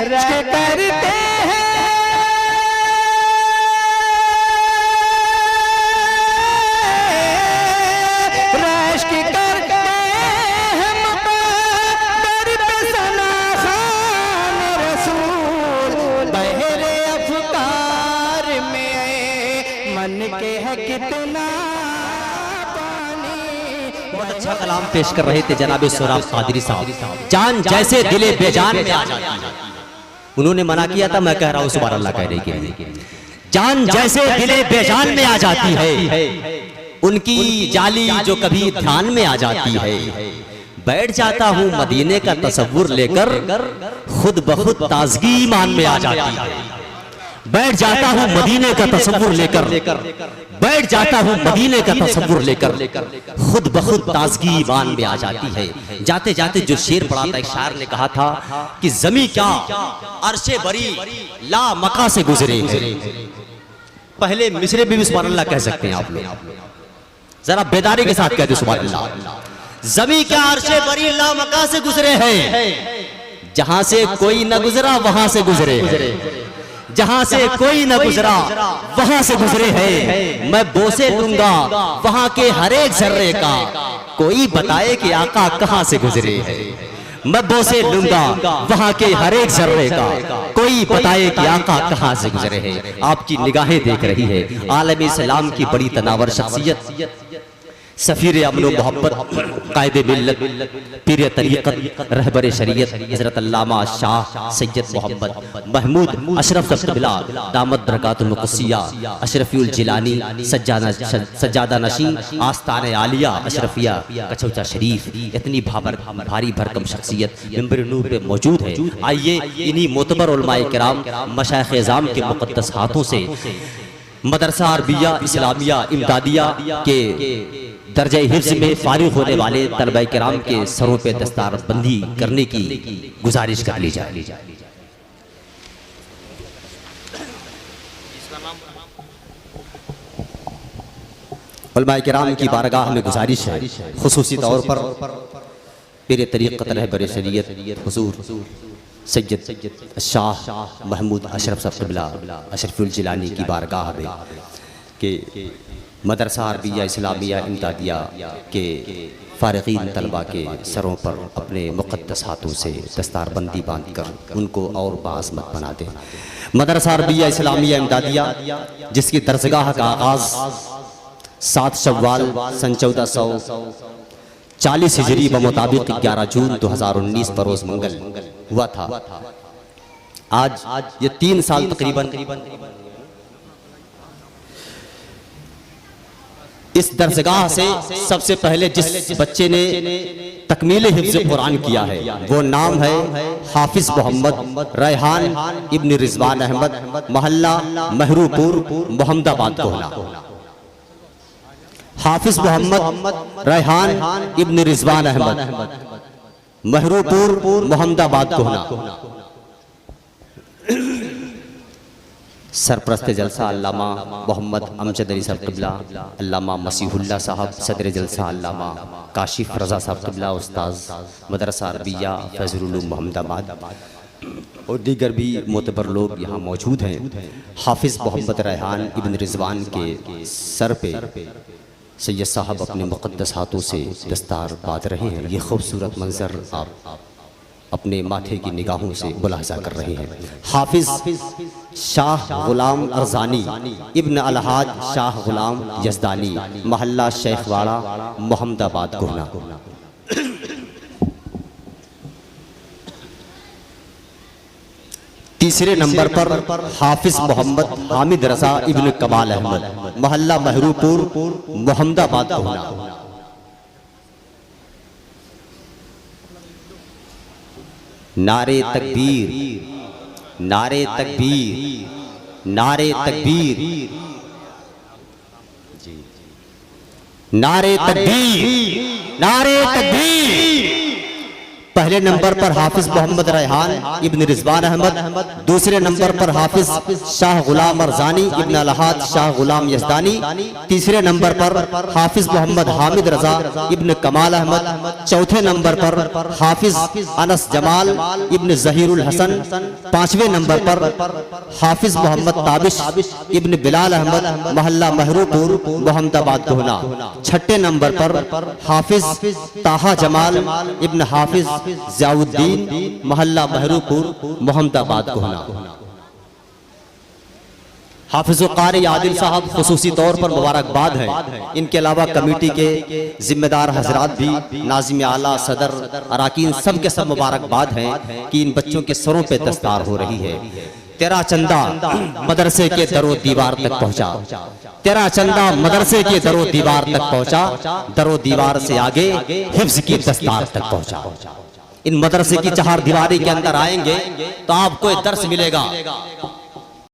रश्क करते हैं, रश्क करते हैं मुक़द्दर पे सना खान रसूल, बहरे अफ़कार में मन के है कितना पानी। बहुत अच्छा कलाम पेश कर रहे थे जनाब सोहराब कादरी साहब। जान जैसे दिले बेजान में आ जाती है, उन्होंने मना किया था, मैं कह रहा हूं सुभान अल्लाह कहने के लिए। जान जैसे दिले बेजान में आ जाती है, उनकी जाली जो कभी ध्यान में आ जाती है, बैठ जाता हूं मदीने का तसव्वुर लेकर, खुद ब खुद ताजगी ईमान में आ जाती है। बैठ जाता हूं मदीने का तसव्वुर लेकर, बैठ जाता हूं मदीने का तसव्वुर लेकर, खुद ब खुद ताजगी ईमान में आ जाती है। जाते जाते जो शेर पढ़ा था, एक शायर ने कहा था कि जमी क्या अर्शे बरी ला मका से गुजरे। पहले मिसरे भी सुभान अल्लाह कह सकते हैं आप लोग, जरा बेदारी के साथ कहते सुभान अल्लाह। जमी क्या अर्शे बरी ला मका से गुजरे हैं, जहां से कोई न गुजरा वहां से गुजरे, जहां से कोई न गुजरा वहां से गुजरे हैं। मैं बोसे दूंगा वहां के हर एक जर्रे का, कोई बताए कि आका कहां से गुजरे हैं। मैं बोसे लूंगा वहां के हर एक जर्रे का, कोई बताए कि आका कहां से गुजरे हैं। आपकी निगाहें देख रही है आलम इस्लाम की बड़ी तनावर शख्सियत, सफीर अमन मोहब्बत, कायदे मिल्लत, पीर तरीक़त, रहबर शरीयत हज़रत अल्लामा शाह सैयद मोहम्मद महमूद अशरफ क़िबला दामत बरकातुल मुक़द्दसिया अशरफुल जिलानी सज्जादा नशीं आस्ताने आलिया अशरफिया कछौचा शरीफ, इतनी भारी भरकम शख्सियत मिंबर नूर पे मौजूद है। आइए इन्हीं मोतबर उलमाए किराम मशाइख़ एज़ाम के मुक़द्दस हाथों से मदरसा अरबिया इस्लामिया इमदादिया के दर्जे हिफ्ज़ में फारिग होने वाले तलबा किराम के सरों पे दस्तार बंदी करने की गुजारिश कर ली जाए। उलमाए किराम की बारगाह में गुजारिश है, खुसूसी तौर पर पीर तरीक़त रहबर शरीयत हुज़ूर सैयद शाह महमूद अशरफ क़िबला अशरफुल जिलानी की बारगाह में के मदरसा अरबिया इस्लामिया इमदादिया के फ़ारिग़ीन तलबा के सरों पर अपने मुक़द्दस हाथों से दस्तारबंदी बांधकर उनको और बाज़मत बना दें। मदरसा अरबिया इस्लामिया इमदादिया जिसकी दरसगाह का आगाज़ 7 शव्वाल सन 1440 हिजरी बमुताबिक 11 जून 2019 बरोज़ मंगल हुआ था। आज ये 3 साल तकरीबन इस दरसगाह से सबसे पहले जिस बच्चे ने तकमील हिफ्ज़ कुरान किया है वो नाम है हाफिज मोहम्मद रेहान इब्न रिजवान अहमद, मोहल्ला महरूपुर मोहम्मदाबाद कोहला। हाफिज मोहम्मद रेहान इब्न रिजवान अहमद, महरूपुर मोहम्मदाबाद कोहला। सरप्रस्त जलसा अल्लामा मोहम्मद अमजद अली साहब क़िबला, अल्लामा मसीहुल्लाह साहब सदर जलसा, अल्लामा काशिफ रज़ा साहब क़िबला उस्ताद मदरसा अरबिया फैज़ुल उलूम मोहम्मदाबाद और दीगर भी मोतबर लोग यहाँ मौजूद हैं। हाफिज़ मोहम्मद रेहान इब्न रिजवान के सर पे सैयद साहब अपने मुक़द्दस हाथों से दस्तार बांध रहे हैं। ये खूबसूरत मंजर आप अपने माथे की निगाहों से मुलाहजा कर रहे हैं। हाफिज शाह गुलाम अरजानी इब्न अलहाज शाह गुलाम यज़दानी, मोहल्ला शेखवाड़ा मोहम्मदाबाद कोहना। तीसरे नंबर पर हाफिज मोहम्मद हामिद रजा इब्न कमाल अहमद, मोहल्ला महरूपुर मोहम्मदाबाद कोहना। नारे तकबीर, नारे तकबीर, नारे तकबीर, नारे तकबीर, नारे तकबीर। पहले नंबर पर हाफिज मोहम्मद रेहान इब्न रिजवान अहमद, दूसरे नंबर पर हाफिज शाह गुलाम अरजानी इब्न अलहाद शाह गुलाम यजदानी, तीसरे नंबर पर हाफिज मोहम्मद हामिद रजा इब्न कमाल अहमद, चौथे नंबर पर हाफिज अनस जमाल इब्न जहीरुल हसन, पांचवें नंबर पर हाफिज मोहम्मद ताबिश इब्न बिलाल अहमद मोहल्ला महरूपुर मोहम्मदाबाद गोहना, छठे नंबर पर हाफिज ताहा जमाल इब्न हाफिज ज़ियाउद्दीन मोहल्ला महरूपुर मोहम्मदाबाद गोहना। हाफिज़ कारी आदिल साहब खुसूसी तौर पर मुबारकबाद है। इनके अलावा कमेटी के जिम्मेदार हजरात भी, नाज़िम आला, सदर, अराकीन, सब के सब मुबारकबाद हैं कि इन बच्चों के सरों पे दस्तार हो रही है। तेरा चंदा मदरसे के दरो दीवार तक पहुंचा, तेरा चंदा मदरसे के दरो दीवार तक पहुंचा, दरो दीवार से आगे हिफ्ज़ की दस्तार तक पहुंचा। इन मदरसे की चहार दीवारी के अंदर आएंगे तो आपको एक दर्श मिलेगा